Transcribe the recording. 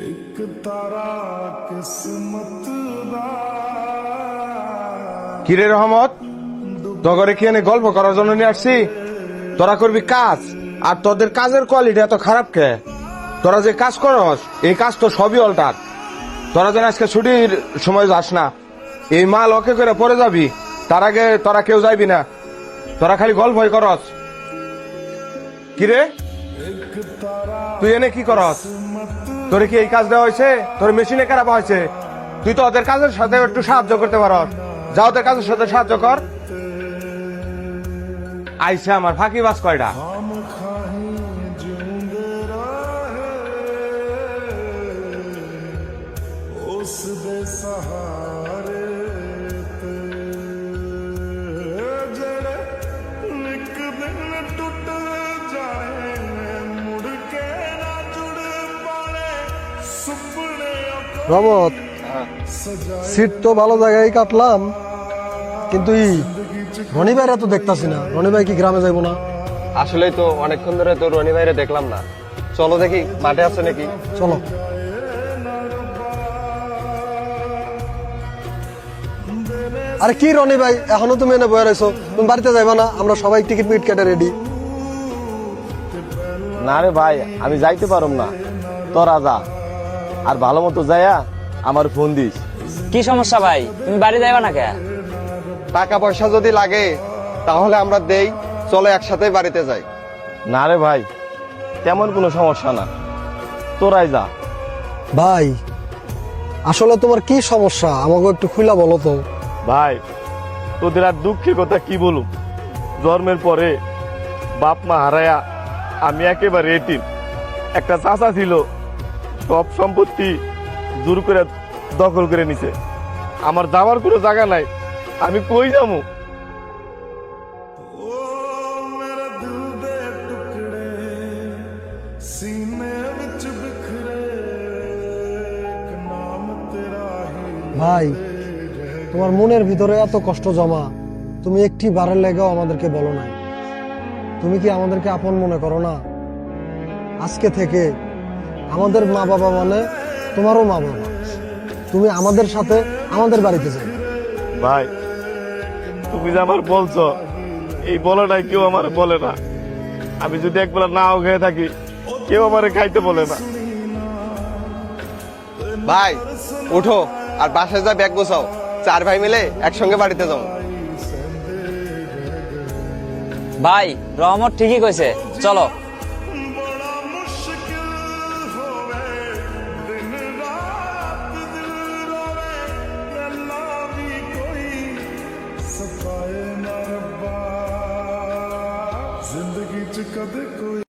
एक तारा किस्मत दा কিরে রহমত, তগরে কি এনে গল্প করার জন্য নিয়ে আসছি? তোরা করবি কাজ, আর তোদের কাজের কোয়ালিটি এত খারাপ কে? তোরা যে কাজ করস এই কাজ তো সবই অল্টার। তোরা যেন আজকে ছুটির সময় যাস না, এই মাল ওকে করে পরে যাবি, তার আগে তোরা কেউ যাইবি না। তোরা খালি গল্পই করস। কিরে তুই এনে কি করস? তোর কি এই কাজ দেওয়া হয়েছে? তোর মেশিনে খারাপ হয়েছে, তুই তো ওদের কাজের সাথে একটু সাহায্য করতে পারস। যা ওদের কাজের সাথে সাহায্য কর। আইসা আমার ফাঁকি বাস কয়টা? हम खाही जिंदे रहे उस बेसहारे ते जड़े निक दिन टूट जाने मुड़ के ना जुड़ पाए सुपने রমত, সিট তো ভালো জায়গায় কাটলাম, কিন্তু রনি ভাইরা তো দেখতাছি না। রনি ভাই কি গ্রামে যাইবো না? আসলেই তো অনেকক্ষণ ধরে তো রনি ভাইরে দেখলাম না। চলো দেখি মাঠে আছে নাকি। চলো। আরে কি রনি ভাই, এখনো তুমি এনে বয়ে রয়েছো? তুমি বাড়িতে যাইবা না? আমরা সবাই টিকিট মিট কেটে রেডি। না রে ভাই, আমি যাইতে পারুম না, তোরা যা। আর ভালো মতো যাইয়া আমার ফোন দিস। কি সমস্যা ভাই, তুমি বাড়ি যাইবা না কে? টাকা পয়সা যদি লাগে তাহলে আমরা দেই, চলো একসাথে বাড়িতে যাই। না রে ভাই, তেমন কোনো সমস্যা না, তোরাই যা। ভাই আসলে তোমার কি সমস্যা আমাকে একটু খুলা বলো তো। ভাই তোদের আর দুঃখের কথা কি বলুম, জন্মের পরে বাপ মা হারায়া আমি একেবারে এতিম। একটা চাচা ছিল, সব সম্পত্তি জোর করে দখল করে নিছে। আমার যাওয়ার কোনো জায়গা নাই, আমি কই যাবো? ओ मेरे दिल दे टुकड़े सीने विच बिखरे एक नाम तेरा ही ভাই তোমার মনের ভিতরে এত কষ্ট জমা, তুমি একটি বারের লেগেও আমাদেরকে বলো নাই। তুমি কি আমাদেরকে আপন মনে করো না? আজকে থেকে আমাদের মা বাবা মানে তোমারও মা বাবা। তুমি আমাদের সাথে আমাদের বাড়িতে যাও। ভাই তুমি যে আমার বলছো, এই বলাটাই কেউ আমার বলে না। আমি যদি একবেলা নাও খেয়ে থাকি, কেউ আমারে খাইতে বলে না। ভাই উঠো, আর বাসায় যা ব্যাগ গোছাও, 4 ভাই মিলে একসঙ্গে বাড়িতে যাও। ভাই রহমত ঠিকই কইছে, চলো। बड़ा मुश्किल होवे दिन रात दिल रोवे अल्लाह भी कोई सताए ना रब्बा जिंदगी च कदे कोई